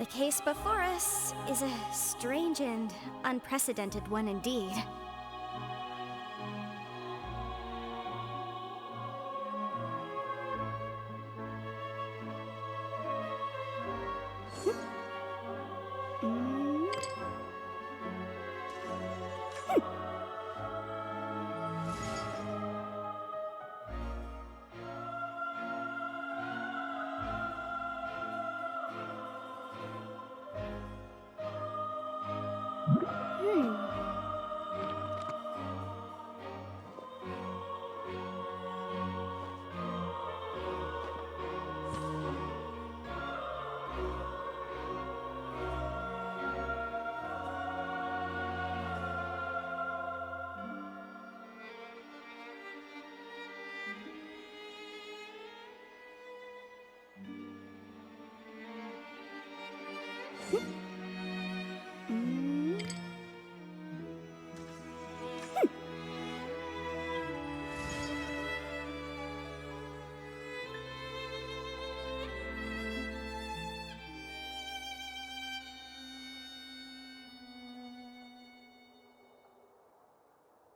The case before us is a strange and unprecedented one indeed.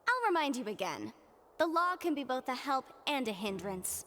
I'll remind you again. The law can be both a help and a hindrance.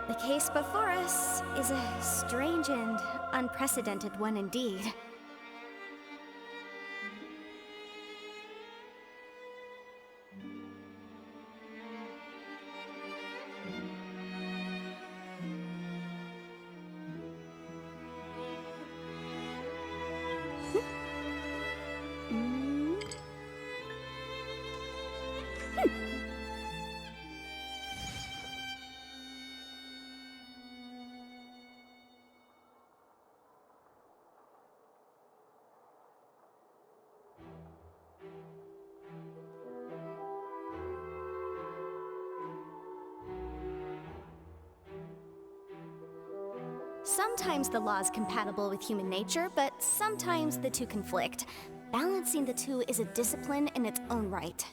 The case before us is a strange and unprecedented one indeed. Sometimes the law is compatible with human nature, but sometimes the two conflict. Balancing the two is a discipline in its own right.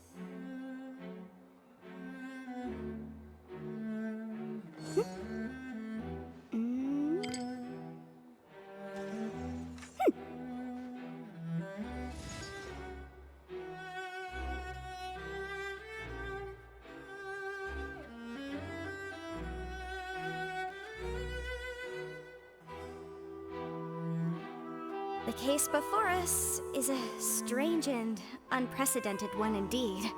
The case before us is a strange and unprecedented one indeed.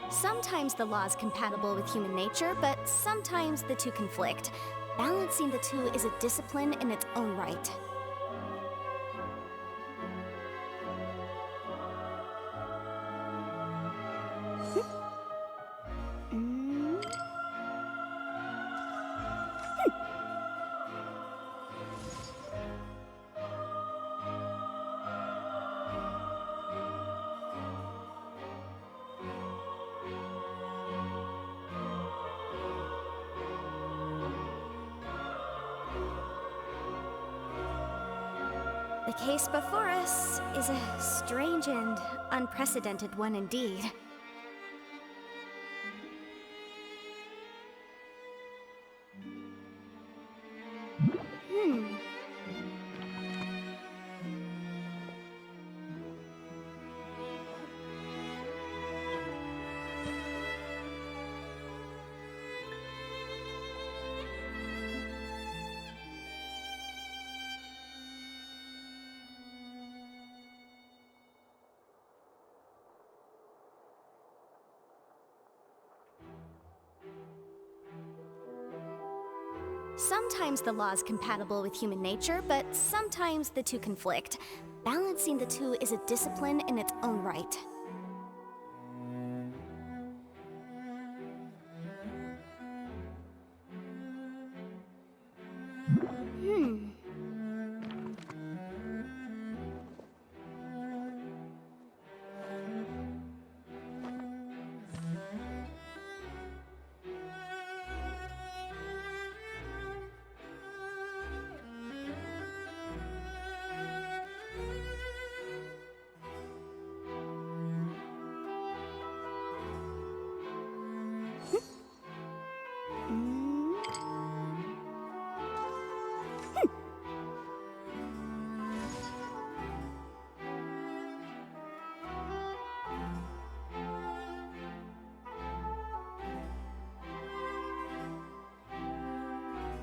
Sometimes the law is compatible with human nature, but sometimes the two conflict. Balancing the two is a discipline in its own right. The case before us is a strange and unprecedented one indeed. Sometimes the law is compatible with human nature, but sometimes the two conflict. Balancing the two is a discipline in its own right.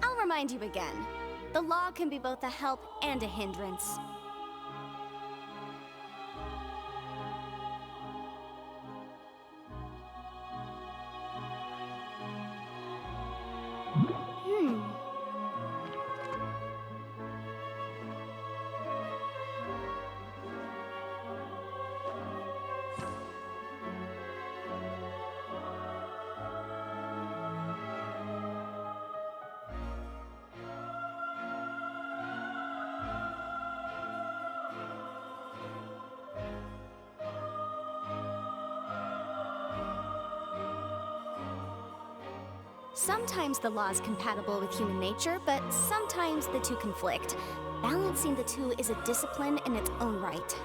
I'll remind you again. The law can be both a help and a hindrance. Sometimes the law is compatible with human nature, but sometimes the two conflict. Balancing the two is a discipline in its own right.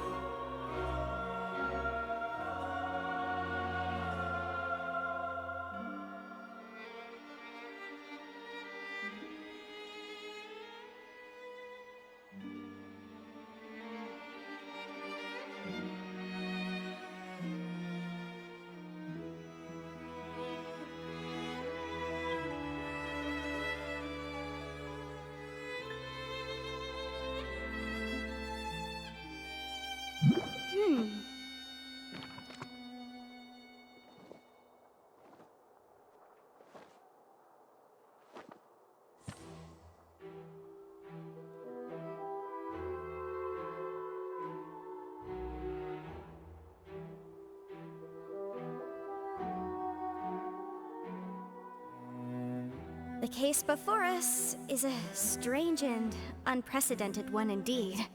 The case before us is a strange and unprecedented one indeed.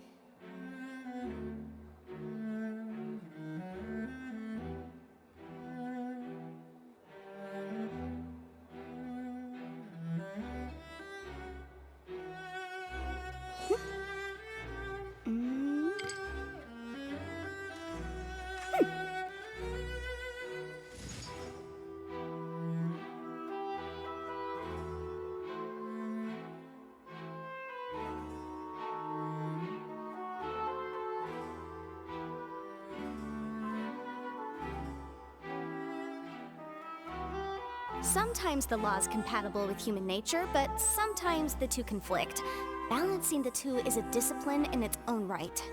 Sometimes the law is compatible with human nature, but sometimes the two conflict. Balancing the two is a discipline in its own right.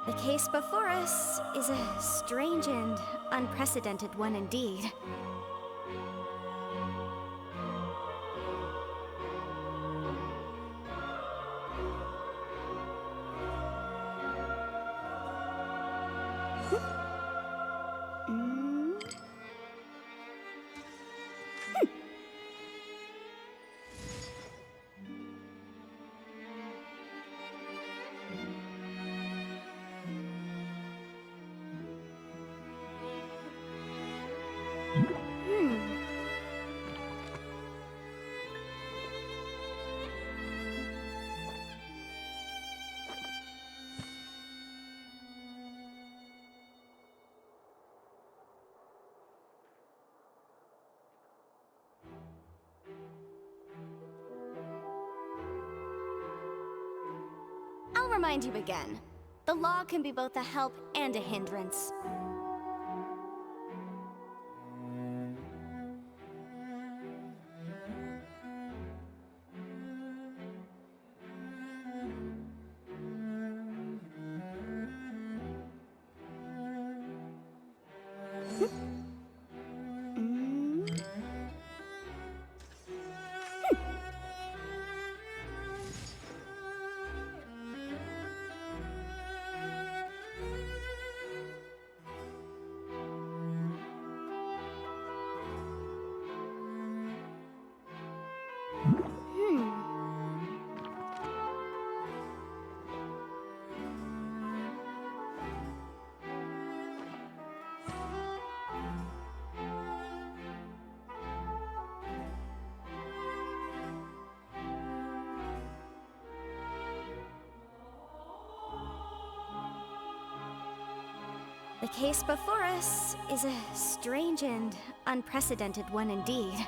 The case before us is a strange and unprecedented one indeed. I'll remind you again. The law can be both a help and a hindrance. The case before us is a strange and unprecedented one indeed.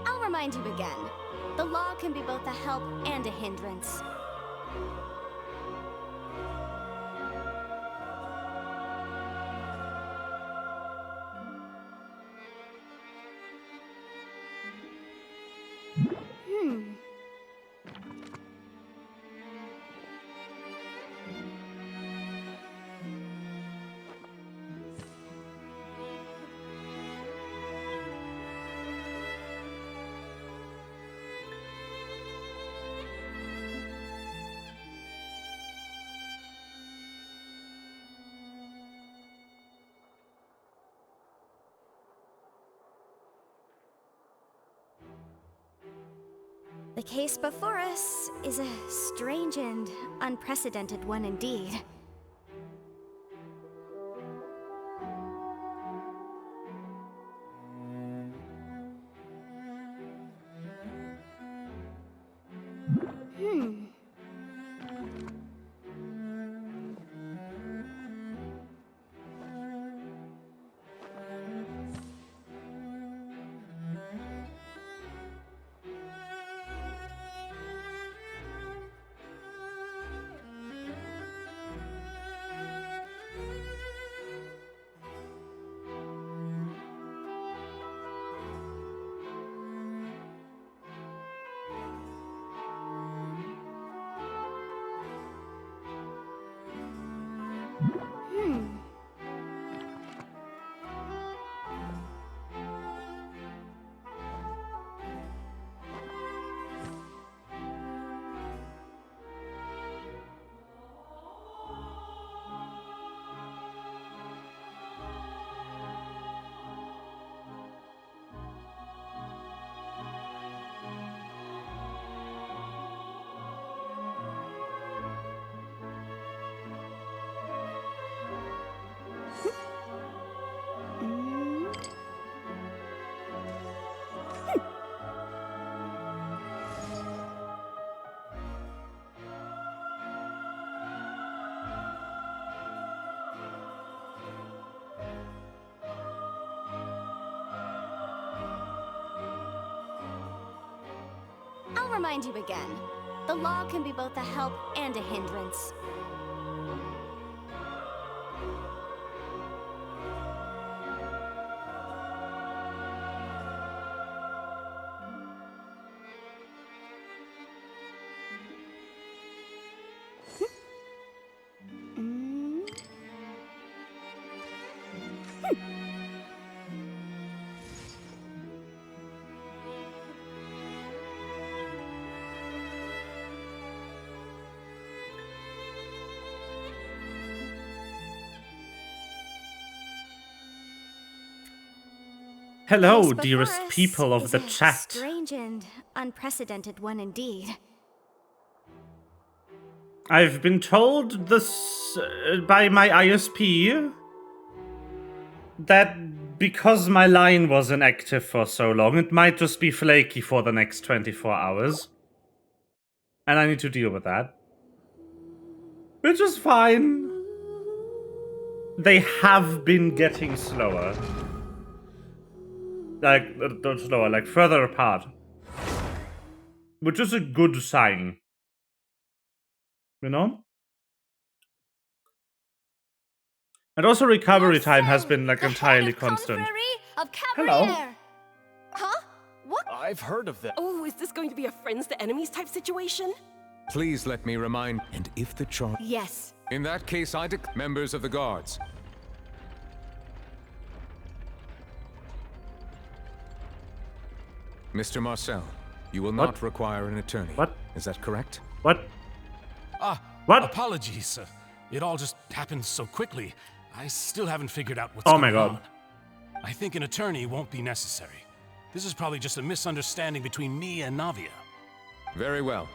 I'll remind you again. The law can be both a help and a hindrance. The case before us is a strange and unprecedented one indeed. I'll remind you again. The law can be both a help and a hindrance. Hello, This dearest before us people of is the a chat. Strange and unprecedented one indeed. I've been told this by my ISP that because my line was inactive for so long, it might just be flaky for the next 24 hours. And I need to deal with that. Which is fine. They have been getting slower. Like, not slower, like further apart. Which is a good sign. You know? And also recovery time has been like entirely constant. Of Hello. Huh? What? I've heard of that. Oh, is this going to be a friends to enemies type situation? Please let me remind, and if the charge... Yes. In that case, members of the guards. Mr. Marcel, you will not require an attorney. What? Is that correct? What? What? Apologies. It all just happened so quickly. I still haven't figured out what's going on. Oh my god. I think an attorney won't be necessary. This is probably just a misunderstanding between me and Navia. Very well.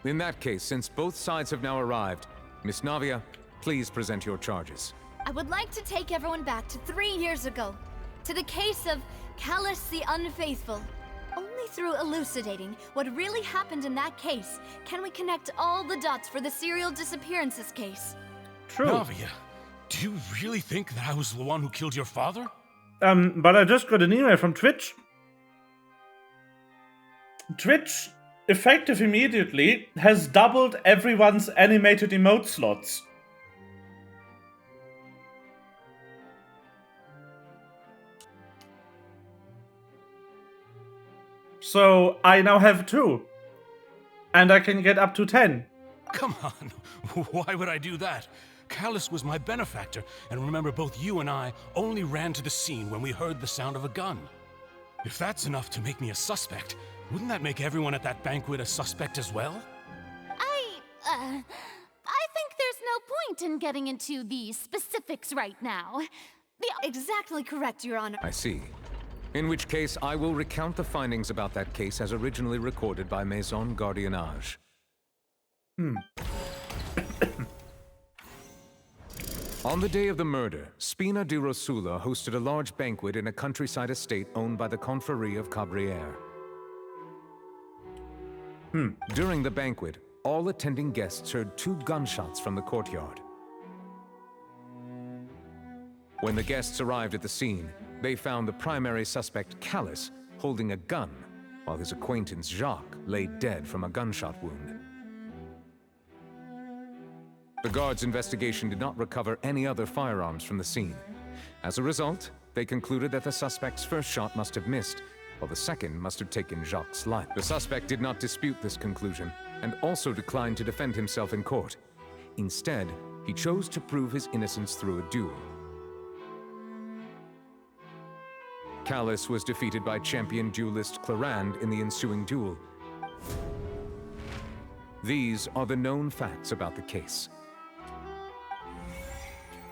In that case, since both sides have now arrived, Miss Navia, please present your charges. I would like to take everyone back to 3 years ago, to the case of Callus the Unfaithful. Only through elucidating what really happened in that case can we connect all the dots for the serial disappearances case. True. Navia, do you really think that I was the one who killed your father? But I just got an email from Twitch. Twitch, effective immediately, has doubled everyone's animated emote slots. So I now have 2. And I can get up to 10. Come on, why would I do that? Callus was my benefactor, and remember both you and I only ran to the scene when we heard the sound of a gun. If that's enough to make me a suspect, wouldn't that make everyone at that banquet a suspect as well? I think there's no point in getting into the specifics right now. Exactly correct, Your Honor. I see. In which case, I will recount the findings about that case as originally recorded by Maison Gardiennage. On the day of the murder, Spina di Rosula hosted a large banquet in a countryside estate owned by the Confrérie of Cabrières. During the banquet, all attending guests heard 2 gunshots from the courtyard. When the guests arrived at the scene, they found the primary suspect, Callus, holding a gun, while his acquaintance, Jacques, lay dead from a gunshot wound. The guards' investigation did not recover any other firearms from the scene. As a result, they concluded that the suspect's first shot must have missed, while the second must have taken Jacques' life. The suspect did not dispute this conclusion, and also declined to defend himself in court. Instead, he chose to prove his innocence through a duel. Callus was defeated by champion duelist Clarande in the ensuing duel. These are the known facts about the case.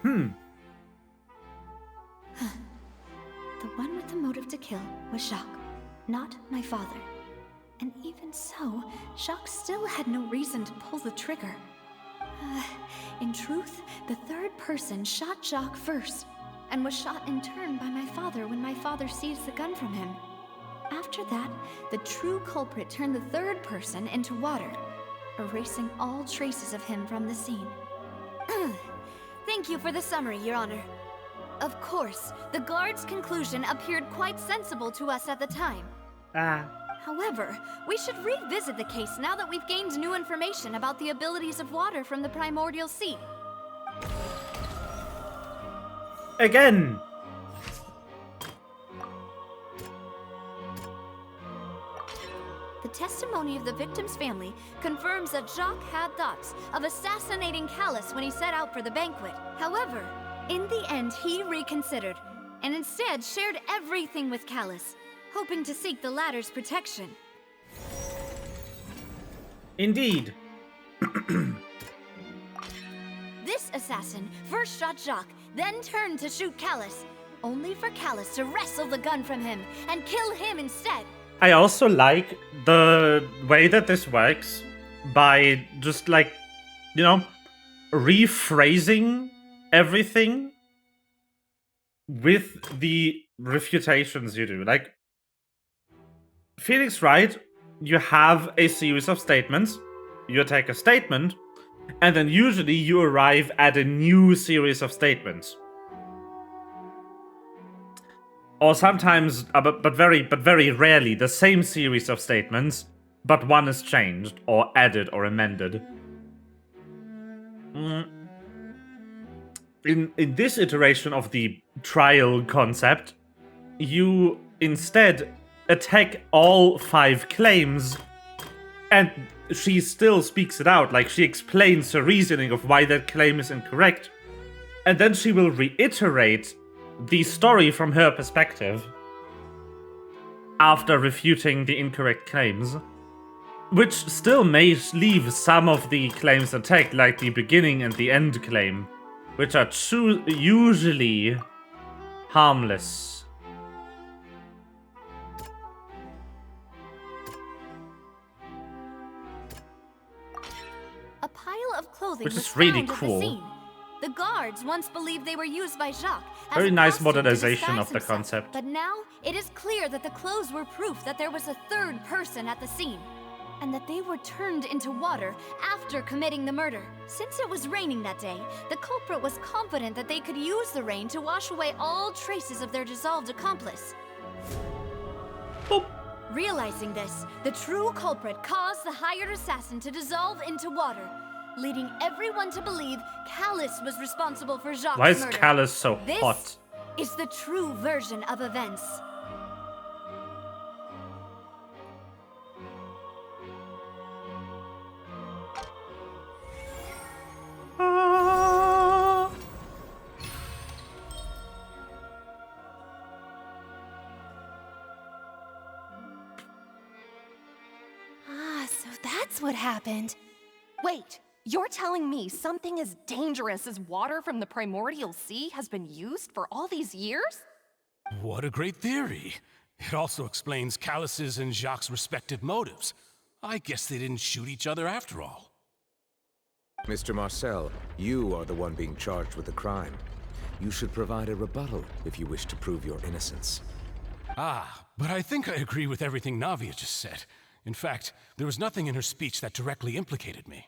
The one with the motive to kill was Jacques, not my father. And even so, Jacques still had no reason to pull the trigger. In truth, the third person shot Jacques first, and was shot in turn by my father when my father seized the gun from him. After that, the true culprit turned the third person into water, erasing all traces of him from the scene. Thank you for the summary, Your Honor. Of course, the guard's conclusion appeared quite sensible to us at the time. However, we should revisit the case now that we've gained new information about the abilities of water from the primordial sea. Again! The testimony of the victim's family confirms that Jacques had thoughts of assassinating Callus when he set out for the banquet. However, in the end, he reconsidered, and instead shared everything with Callus, hoping to seek the latter's protection. Indeed. This assassin first shot Jacques, then turned to shoot Callus, only for Callus to wrestle the gun from him and kill him instead. I also like the way that this works by just like, you know, rephrasing everything with the refutations you do. Like, Phoenix Wright, you have a series of statements, you take a statement, and then usually you arrive at a new series of statements. Or sometimes, but very rarely, the same series of statements, but one is changed, or added, or amended. In this iteration of the trial concept, you instead attack all 5 claims, and she still speaks it out, like she explains her reasoning of why that claim is incorrect, and then she will reiterate the story from her perspective after refuting the incorrect claims, which still may leave some of the claims intact, like the beginning and the end claim, which are usually harmless. A pile of clothing Which was is really found at cool. the scene. The guards once believed they were used by Jacques as Very a nice costume to modernization disguise of the himself. concept. But now it is clear that the clothes were proof that there was a third person at the scene, and that they were turned into water after committing the murder. Since it was raining that day, the culprit was confident that they could use the rain to wash away all traces of their dissolved accomplice. Boop. Realizing this, the true culprit caused the hired assassin to dissolve into water, leading everyone to believe Callus was responsible for Jacques' Why is murder. Callus so This hot? is the true version of events. So that's what happened. Wait, you're telling me something as dangerous as water from the primordial sea has been used for all these years? What a great theory. It also explains Callus's and Jacques' respective motives. I guess they didn't shoot each other after all. Mr. Marcel, you are the one being charged with the crime. You should provide a rebuttal if you wish to prove your innocence. Ah, but I think I agree with everything Navia just said. In fact, there was nothing in her speech that directly implicated me.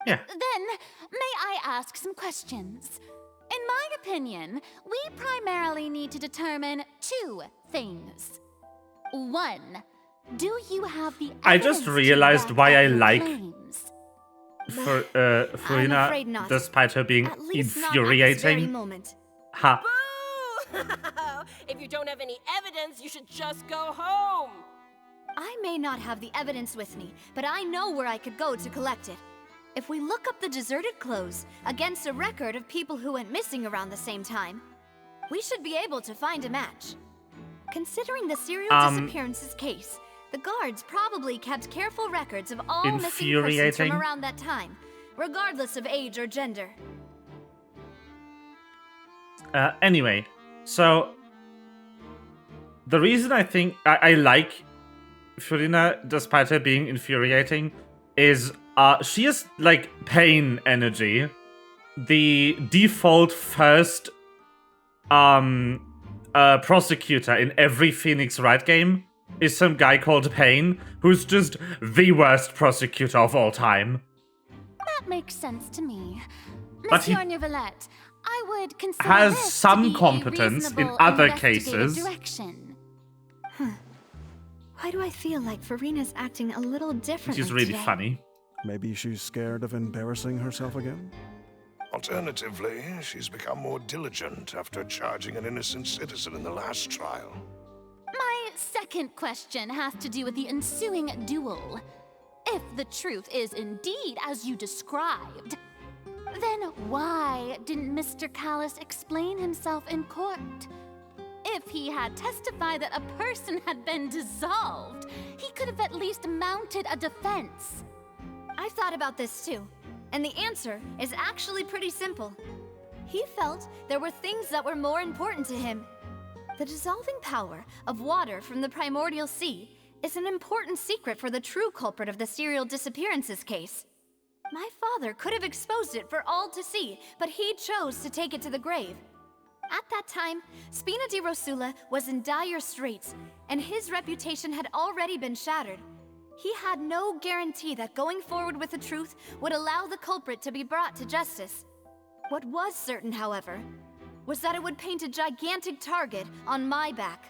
Yeah. Then, may I ask some questions? In my opinion, we primarily need to determine 2 things. 1, do you have the I just evidence to realized back why up I your like claims? For I'm Furina, afraid not. despite her being At least not at this very infuriating. moment. Ha. Boo! If you don't have any evidence, you should just go home. I may not have the evidence with me, but I know where I could go to collect it. If we look up the deserted clothes against a record of people who went missing around the same time, we should be able to find a match. Considering the serial disappearances case, the guards probably kept careful records of all missing persons Infuriating. from around that time, regardless of age or gender. Anyway, so the reason I think I like Furina, despite her being infuriating, is she is like pain energy. The default first prosecutor in every Phoenix Wright game is some guy called Pain, who's just the worst prosecutor of all time. That makes sense to me. But he Monsieur Neuvillette, I would consider has this some to be a competence in reasonable other investigative cases. Direction. Why do I feel like Farina's acting a little differently She's really today? funny. Maybe she's scared of embarrassing herself again? Alternatively, she's become more diligent after charging an innocent citizen in the last trial. My second question has to do with the ensuing duel. If the truth is indeed as you described, then why didn't Mr. Callus explain himself in court? If he had testified that a person had been dissolved, he could have at least mounted a defense. I've thought about this too, and the answer is actually pretty simple. He felt there were things that were more important to him. The dissolving power of water from the primordial sea is an important secret for the true culprit of the serial disappearances case. My father could have exposed it for all to see, but he chose to take it to the grave. At that time, Spina di Rosula was in dire straits, and his reputation had already been shattered. He had no guarantee that going forward with the truth would allow the culprit to be brought to justice. What was certain, however, was that it would paint a gigantic target on my back.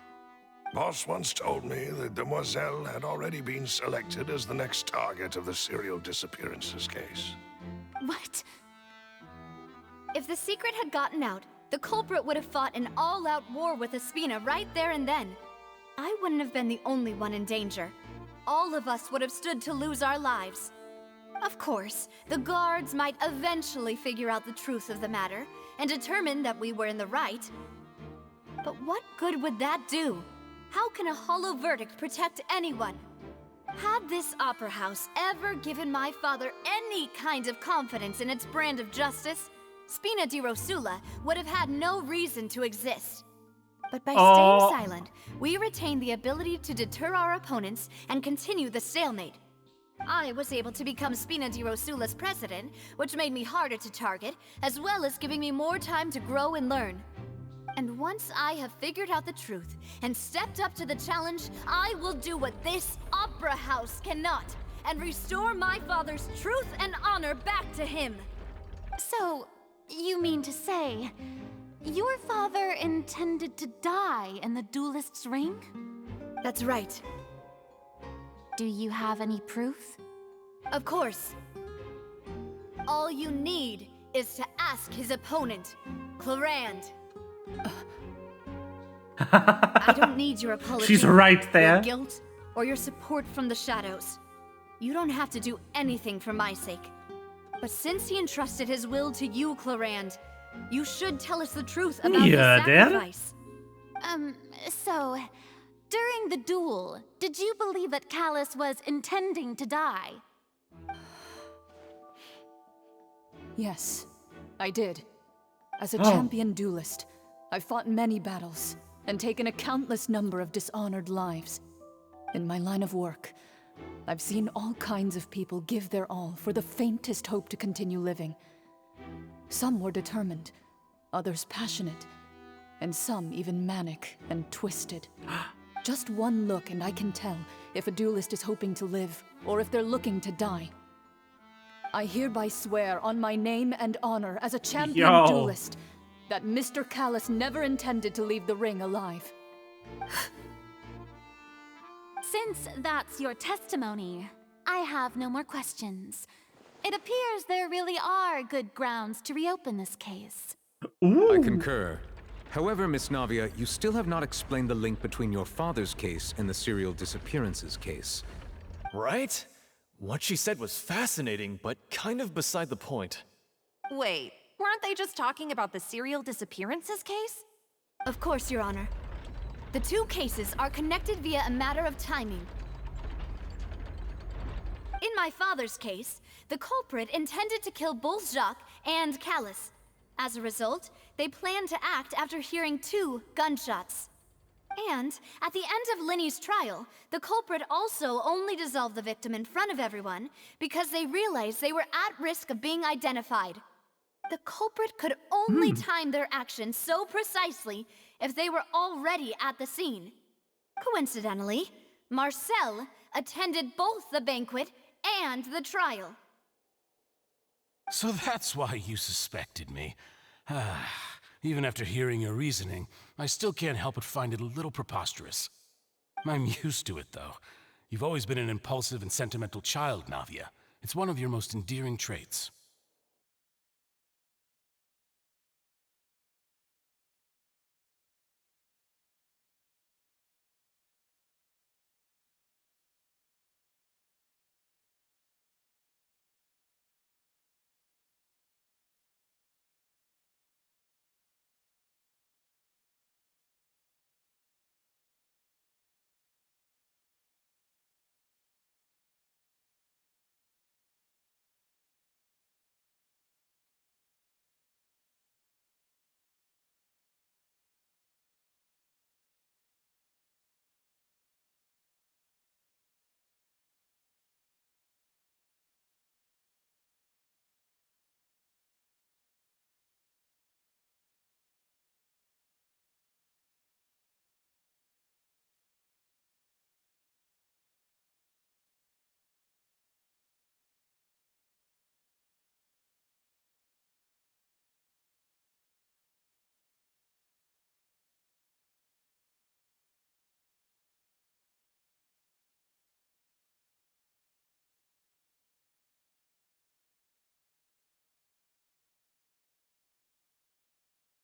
Boss once told me that Demoiselle had already been selected as the next target of the serial disappearances case. What? If the secret had gotten out, the culprit would have fought an all-out war with Espina right there and then. I wouldn't have been the only one in danger. All of us would have stood to lose our lives. Of course, the guards might eventually figure out the truth of the matter and determine that we were in the right. But what good would that do? How can a hollow verdict protect anyone? Had this opera house ever given my father any kind of confidence in its brand of justice, Spina di Rosula would have had no reason to exist. But by staying silent, we retained the ability to deter our opponents and continue the stalemate. I was able to become Spina di Rosula's president, which made me harder to target, as well as giving me more time to grow and learn. And once I have figured out the truth and stepped up to the challenge, I will do what this opera house cannot, and restore my father's truth and honor back to him. So, you mean to say, your father intended to die in the duelist's ring? That's right. Do you have any proof? Of course. All you need is to ask his opponent, Clarand. I don't need your apology. She's right there. Your guilt, or your support from the shadows. You don't have to do anything for my sake. But since he entrusted his will to you, Clarand, you should tell us the truth about his sacrifice. So, during the duel, did you believe that Callus was intending to die? Yes, I did. As a champion duelist, I've fought many battles and taken a countless number of dishonored lives. In my line of work, I've seen all kinds of people give their all for the faintest hope to continue living. Some were determined, others passionate, and some even manic and twisted. Just one look and I can tell if a duelist is hoping to live or if they're looking to die. I hereby swear on my name and honor as a champion duelist that Mr. Callus never intended to leave the ring alive. Since that's your testimony, I have no more questions. It appears there really are good grounds to reopen this case. I concur. However, Miss Navia, you still have not explained the link between your father's case and the serial disappearances case. Right? What she said was fascinating, but kind of beside the point. Wait, weren't they just talking about the serial disappearances case? Of course, Your Honor. The two cases are connected via a matter of timing. In my father's case, the culprit intended to kill both Jacques and Callus. As a result, they planned to act after hearing 2 gunshots. And at the end of Linny's trial, the culprit also only dissolved the victim in front of everyone because they realized they were at risk of being identified. The culprit could only time their actions so precisely if they were already at the scene. Coincidentally, Marcel attended both the banquet and the trial. So that's why you suspected me. Even after hearing your reasoning, I still can't help but find it a little preposterous. I'm used to it, though. You've always been an impulsive and sentimental child, Navia. It's one of your most endearing traits.